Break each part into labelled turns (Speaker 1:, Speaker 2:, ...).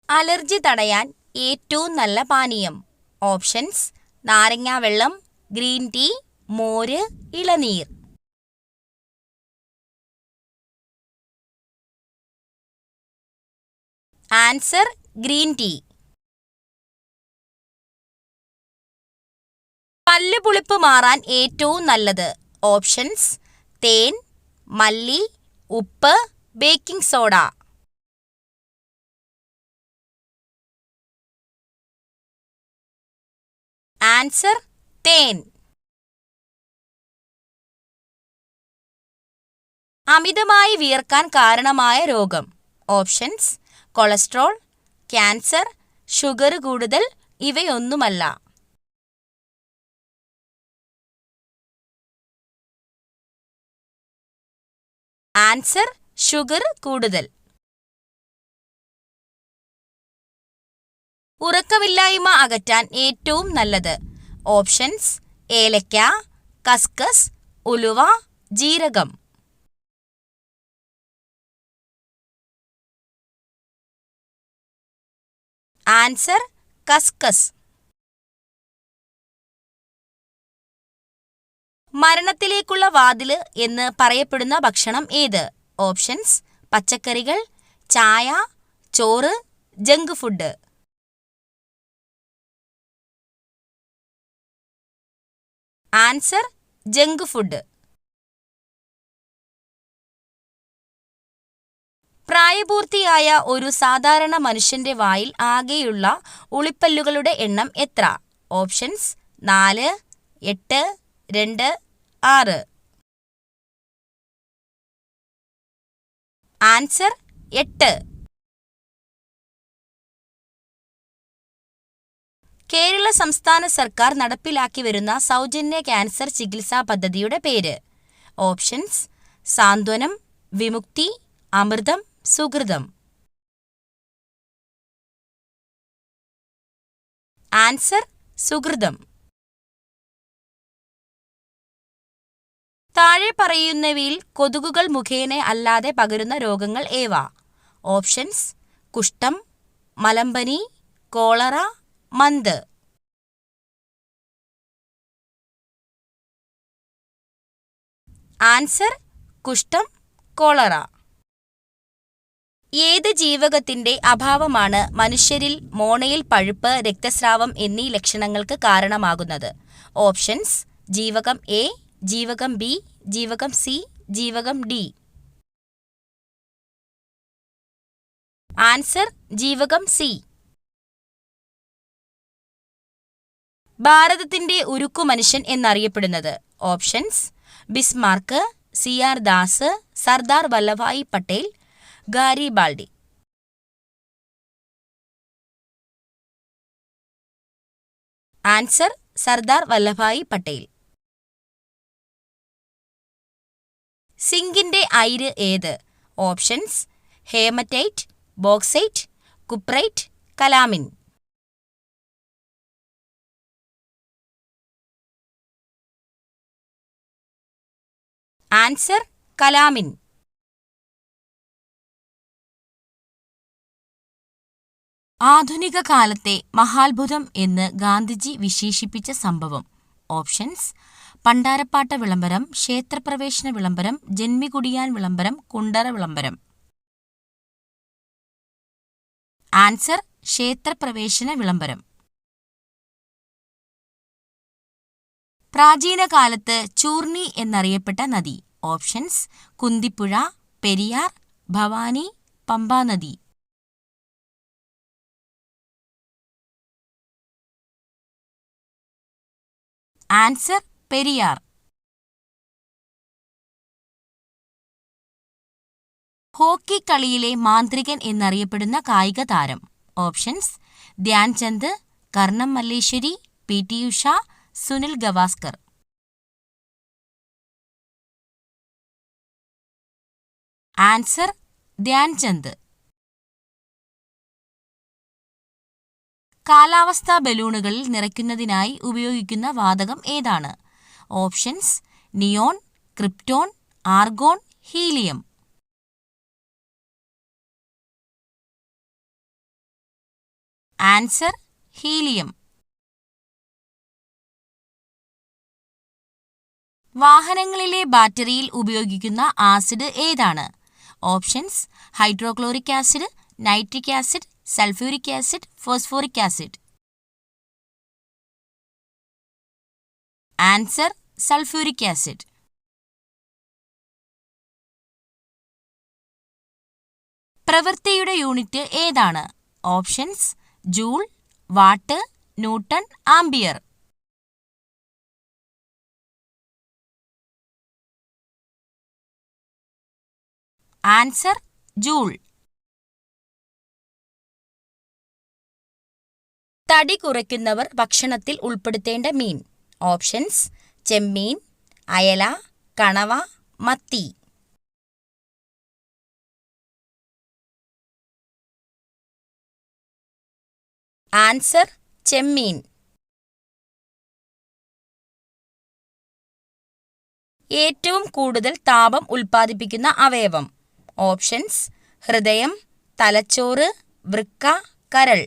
Speaker 1: Allergy തടയാൻ ഏറ്റവും നല്ല പാനീയം. ഓപ്ഷൻസ്: നാരങ്ങാവെള്ളം, ഗ്രീൻ ടീ, മോര്, ഇളനീർ. Answer: green tea. പല്ലുപുളിപ്പ് മാറാൻ ഏറ്റവും നല്ലത്. ഓപ്ഷൻസ്: തേൻ, മല്ലി, ഉപ്പ്, ബേക്കിംഗ് സോഡ. ആൻസർ: തേൻ. അമിതമായി വിയർക്കാൻ കാരണമായ രോഗം. ഓപ്ഷൻസ്: കൊളസ്ട്രോൾ, ക്യാൻസർ, ഷുഗർ കൂടുതൽ, ഇവയൊന്നുമല്ല. ആൻസർ: ഷുഗർ കൂടുതൽ. ഉറക്കമില്ലായ്മ അകറ്റാൻ ഏറ്റവും നല്ലത്. ഓപ്ഷൻസ്: ഏലക്ക, കസ്കസ്, ഉലുവ, ജീരകം. ആൻസർ: കസ്കസ്. മരണത്തിലേക്കുള്ള വാതില് എന്ന് പറയപ്പെടുന്ന ഭക്ഷണം ഏത്? ഓപ്ഷൻസ്: പച്ചക്കറികൾ, ചായ, ചോറ്, junk food. Answer: junk food. പ്രായപൂർത്തിയായ ഒരു സാധാരണ മനുഷ്യന്റെ വായിൽ ആകെയുള്ള ഉളിപ്പല്ലുകളുടെ എണ്ണം എത്ര? ഓപ്ഷൻസ്: 4, 8, 2, 6. ആൻസർ: 8. കേരള സംസ്ഥാന സർക്കാർ നടപ്പിലാക്കി വരുന്ന സൗജന്യ ക്യാൻസർ ചികിത്സാ പദ്ധതിയുടെ പേര്? ഓപ്ഷൻസ്: സാന്ത്വനം, വിമുക്തി, അമൃതം, സുകൃതം. ആൻസർ: സുകൃതം. താഴെ പറയുന്നവയിൽ കൊതുകുകൾ മുഖേന അല്ലാതെ പകരുന്ന രോഗങ്ങൾ ഏവ? ഓപ്ഷൻസ്: കുഷ്ഠം, മലമ്പനി, കോളറ, മന്ത്. ആൻസർ: കുഷ്ഠം, കോളറ. ഏത് ജീവകത്തിന്റെ അഭാവമാണ് മനുഷ്യരിൽ മോണയിൽ പഴുപ്പ്, രക്തസ്രാവം എന്നീ ലക്ഷണങ്ങൾക്ക് കാരണമാകുന്നത്? ഓപ്ഷൻസ്: ജീവകം എ, ജീവകം ബി, ജീവകം സി, ജീവകം ഡി. ആൻസർ: ജീവകം സി. ഭാരതത്തിന്റെ ഉരുക്കു മനുഷ്യൻ എന്നറിയപ്പെടുന്നത്? Options: Bismarck, C R. Das, Sardar Vallabhbhai Patel, Garibaldi. Answer: Sardar Vallabhbhai Patel. സിങ്കിന്റെ അയിര് ഏത്? Options: haematite, bauxite, cuprite, calamine. Answer: calamine. ആധുനിക കാലത്തെ മഹാത്ഭുതം എന്ന് ഗാന്ധിജി വിശേഷിപ്പിച്ച സംഭവം? ഓപ്ഷൻസ്: പണ്ടാരപ്പാട്ട വിളംബരം, ക്ഷേത്രപ്രവേശന വിളംബരം, ജന്മികുടിയാൻ വിളംബരം, കുണ്ടറ വിളംബരം. ആൻസർ: ക്ഷേത്രപ്രവേശന വിളംബരം. പ്രാചീന കാലത്ത് ചൂർണി എന്നറിയപ്പെട്ട നദി? ഓപ്ഷൻസ്: കുന്തിപ്പുഴ, പെരിയാർ, ഭവാനി, പമ്പാനദി. ആൻസർ: പെരിയാർ. ഹോക്കി കളിയിലെ മാന്ത്രികൻ എന്നറിയപ്പെടുന്ന കായിക താരം? Options: Dhyan Chand, Karnam Malleswari, P T. Usha, Sunil Gavaskar. Answer: Dhyan Chand. കാലാവസ്ഥാ ബലൂണുകളിൽ നിറയ്ക്കുന്നതിനായി ഉപയോഗിക്കുന്ന വാതകം ഏതാണ്? Options: neon, krypton, argon, helium. Answer helium. വാഹനങ്ങളിലെ ബാറ്ററിയിൽ ഉപയോഗിക്കുന്ന ആസിഡ് ഏതാണ്? Options: hydrochloric acid, nitric acid, sulphuric acid, phosphoric acid. Answer sulphuric acid. പ്രവൃത്തിയുടെ യൂണിറ്റ് ഏതാണ്? Options: joule, watt, newton, ampere. Answer joule. തടി കുറയ്ക്കുന്നവർ ഭക്ഷണത്തിൽ ഉൾപ്പെടുത്തേണ്ട മീൻ. ഓപ്ഷൻസ്: ചെമ്മീൻ, അയല, കണവ, മത്തി. ആൻസർ ചെമ്മീൻ. ഏറ്റവും കൂടുതൽ താപം ഉൽപ്പാദിപ്പിക്കുന്ന അവയവം. ഓപ്ഷൻസ്: ഹൃദയം, തലച്ചോറ്, വൃക്ക, കരൾ.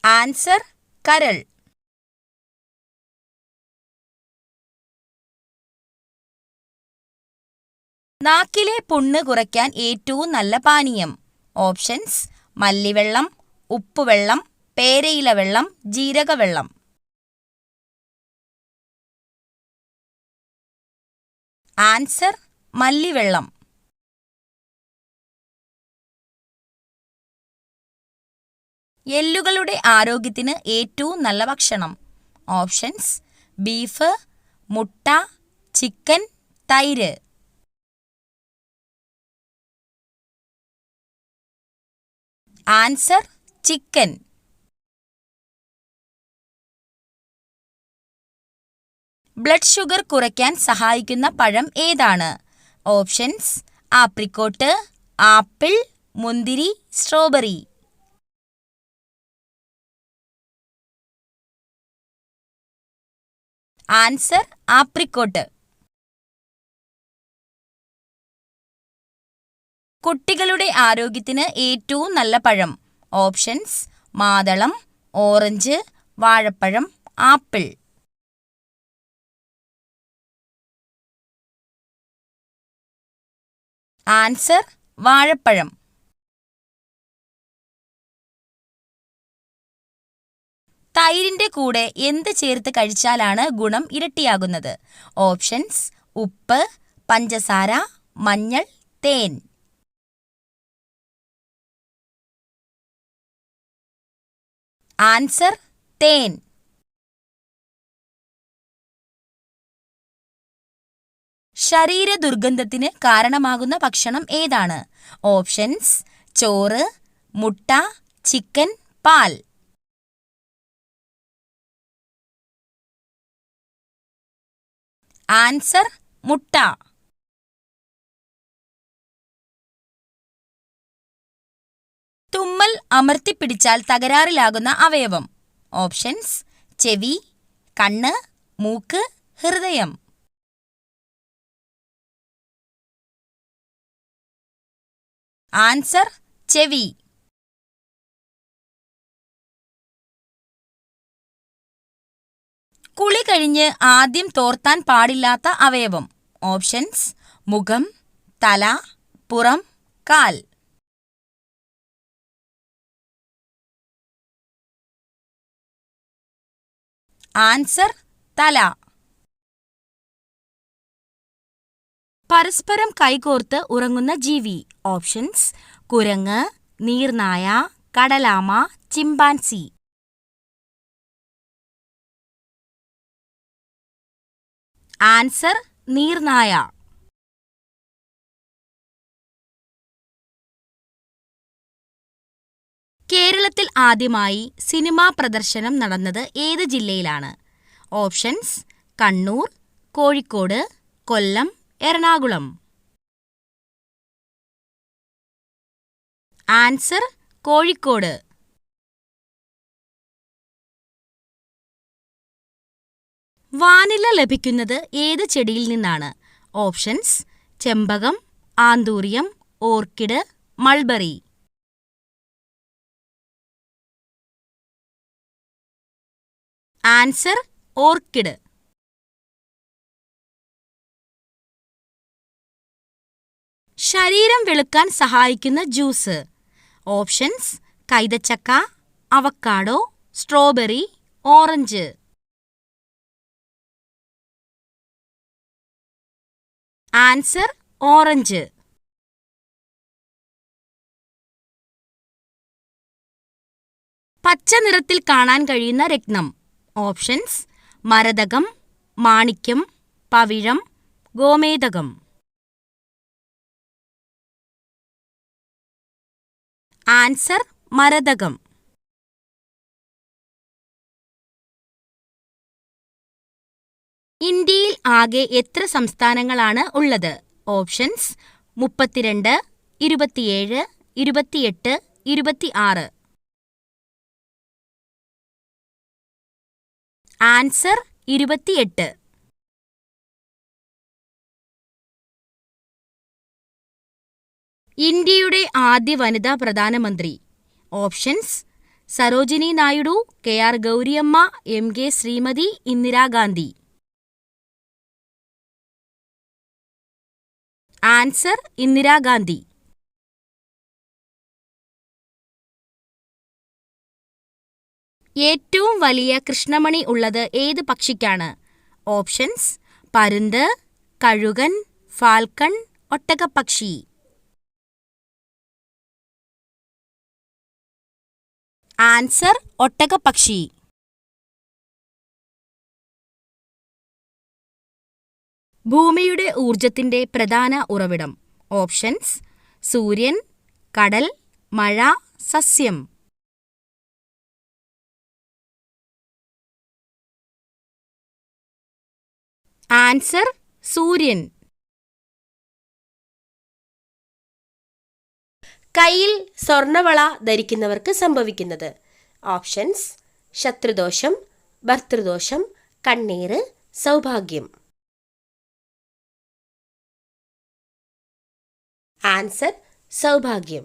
Speaker 1: ആൻസർ കരൾ. നാക്കിലെ പുണ്ണ് കുറയ്ക്കാൻ ഏറ്റവും നല്ല പാനീയം. ഓപ്ഷൻസ്: മല്ലിവെള്ളം, ഉപ്പുവെള്ളം, പേരയില വെള്ളം, ജീരകവെള്ളം. ആൻസർ മല്ലിവെള്ളം. എല്ലുകളുടെ ആരോഗ്യത്തിന് ഏറ്റവും നല്ല ഭക്ഷണം. ഓപ്ഷൻസ്: ബീഫ്, മുട്ട, ചിക്കൻ, തൈര്. Answer chicken. ബ്ലഡ് ഷുഗർ കുറയ്ക്കാൻ സഹായിക്കുന്ന പഴം ഏതാണ്? ഓപ്ഷൻസ്: ആപ്രിക്കോട്ട്, ആപ്പിൾ, മുന്തിരി, സ്ട്രോബെറി. Answer apricot. കുട്ടികളുടെ ആരോഗ്യത്തിന് ഏറ്റവും നല്ല പഴം. ഓപ്ഷൻസ്: മാതളം, ഓറഞ്ച്, വാഴപ്പഴം, ആപ്പിൾ. ആൻസർ വാഴപ്പഴം. തൈരിന്റെ കൂടെ എന്ത് ചേർത്ത് കഴിച്ചാലാണ് ഗുണം ഇരട്ടിയാകുന്നത്? ഓപ്ഷൻസ്: ഉപ്പ്, പഞ്ചസാര, മഞ്ഞൾ, തേൻ. ആൻസർ തേൻ. ശരീര ദുർഗന്ധത്തിന് കാരണമാകുന്ന ഭക്ഷണം ഏതാണ്? ഓപ്ഷൻസ്: ചോറ്, മുട്ട, ചിക്കൻ, പാൽ. ആൻസർ മുട്ട. തുമ്മൽ അമർത്തിപ്പിടിച്ചാൽ തകരാറിലാകുന്ന അവയവം. ഓപ്ഷൻസ്: ചെവി, കണ്ണ്, മൂക്ക്, ഹൃദയം. ആൻസർ ചെവി. കുളി കഴിഞ്ഞ് ആദ്യം തോർത്താൻ പാടില്ലാത്ത അവയവം. ഓപ്ഷൻസ്: മുഖം, തല, പുറം, കാൽ. ആൻസർ തല. പരസ്പരം കൈകോർത്ത് ഉറങ്ങുന്ന ജീവി. ഓപ്ഷൻസ്: കുരങ്ങ്, നീർനായ, കടലാമ, ചിമ്പാൻസി. ആൻസർ നീർനായ. കേരളത്തിൽ ആദ്യമായി സിനിമാ പ്രദർശനം നടന്നത് ഏത് ജില്ലയിലാണ്? Options: Kannur, Kozhikode, Kollam, Ernakulam. Answer Kozhikode. Vanilla ലഭിക്കുന്നത് ഏത് ചെടിയിൽ നിന്നാണ്? ഓപ്ഷൻസ്: ചെമ്പകം, anthurium, orchid, mulberry. Answer orchid. ശരീരം വെളുക്കാൻ സഹായിക്കുന്ന ജ്യൂസ്. ഓപ്ഷൻസ്: കൈതച്ചക്ക, avocado, strawberry, orange. Answer orange. പച്ച നിറത്തിൽ കാണാൻ കഴിയുന്ന രത്നം. ഓപ്ഷൻസ്: മരതകം, മാണിക്യം, പവിഴം, ഗോമേതകം. ആൻസർ മരതകം. ഇന്ത്യയിൽ ആകെ എത്ര സംസ്ഥാനങ്ങളാണ് ഉള്ളത്? ഓപ്ഷൻസ്: 32, 27, 28, 26. ആൻസർ 28. ഇന്ത്യയുടെ ആദ്യ വനിതാ പ്രധാനമന്ത്രി. Options: Sarojini Naidu, K R. Gouriamma, M K. Sreemathi, Indira Gandhi. Answer Indira Gandhi. ഏറ്റവും വലിയ കൃഷ്ണമണി ഉള്ളത് ഏത് പക്ഷിക്കാണ്? ഓപ്ഷൻസ്: പരുന്ത്, കഴുകൻ, ഫാൽക്കൺ, ഒട്ടകപ്പക്ഷി. ആൻസർ ഒട്ടകപ്പക്ഷി. ഭൂമിയുടെ ഊർജത്തിന്റെ പ്രധാന ഉറവിടം. ഓപ്ഷൻസ്: സൂര്യൻ, കടൽ, മഴ, സസ്യം. ആൻസർ സൂര്യൻ.
Speaker 2: കയ്യിൽ സ്വർണവള ധരിക്കുന്നവർക്ക് സംഭവിക്കുന്നത്. ഓപ്ഷൻസ്: ശത്രുദോഷം, ഭർതൃദോഷം, കണ്ണീര്, സൗഭാഗ്യം. ആൻസർ സൗഭാഗ്യം.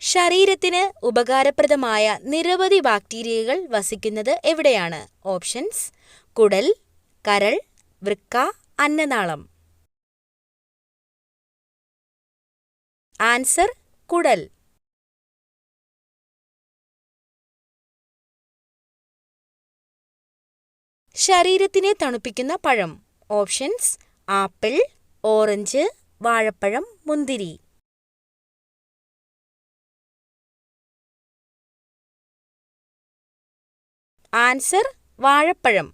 Speaker 1: ശരീരത്തിന് ഉപകാരപ്രദമായ നിരവധി ബാക്ടീരിയകൾ വസിക്കുന്നത് എവിടെയാണ്? ഓപ്ഷൻസ്: കുടൽ, കരൾ, വൃക്ക, അന്നനാളം. ആൻസർ കുടൽ. ശരീരത്തിനെ തണുപ്പിക്കുന്ന പഴം. ഓപ്ഷൻസ്: ആപ്പിൾ, ഓറഞ്ച്, വാഴപ്പഴം, മുന്തിരി. ആൻസർ വാഴപ്പഴം.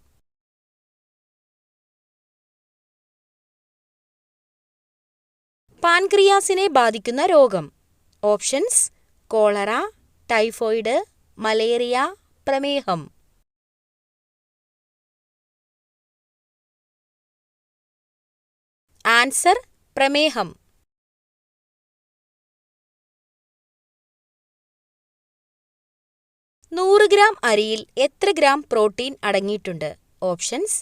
Speaker 1: പാൻക്രിയാസിനെ ബാധിക്കുന്ന രോഗം. ഓപ്ഷൻസ്: കോളറ, ടൈഫോയിഡ്, മലേറിയ, പ്രമേഹം. ആൻസർ പ്രമേഹം. നൂറ് ഗ്രാം അരിയിൽ എത്ര ഗ്രാം പ്രോട്ടീൻ അടങ്ങിയിട്ടുണ്ട്? Options: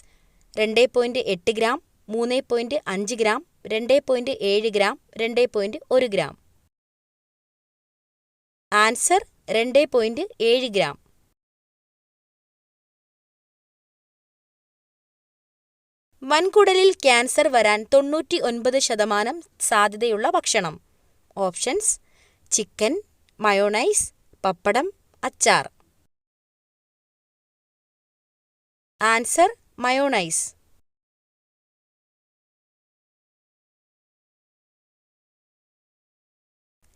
Speaker 1: 2.8 gram, 3.5 gram, 2.7 gram, 2.1 gram. Answer 2.7 gram. വൻകുടലിൽ ക്യാൻസർ വരാൻ 99% സാധ്യതയുള്ള ഭക്ഷണം. ഓപ്ഷൻസ്: ചിക്കൻ, മയോണൈസ്, പപ്പടം, അച്ചാർ. Answer mayonnaise.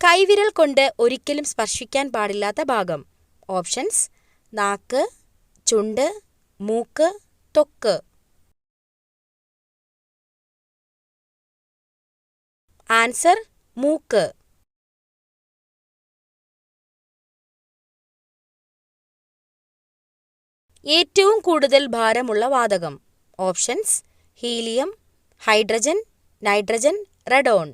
Speaker 1: കൈവിരൽ കൊണ്ട് ഒരിക്കലും സ്പർശിക്കാൻ പാടില്ലാത്ത ഭാഗം. ഓപ്ഷൻസ്: നാക്ക്, ചുണ്ട്, മൂക്ക്, ത്വക്ക്. ആൻസർ മൂക്ക്. ഏറ്റവും കൂടുതൽ ഭാരമുള്ള വാതകം. Options: helium, hydrogen, nitrogen, radon.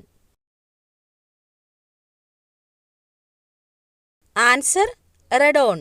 Speaker 1: Answer radon.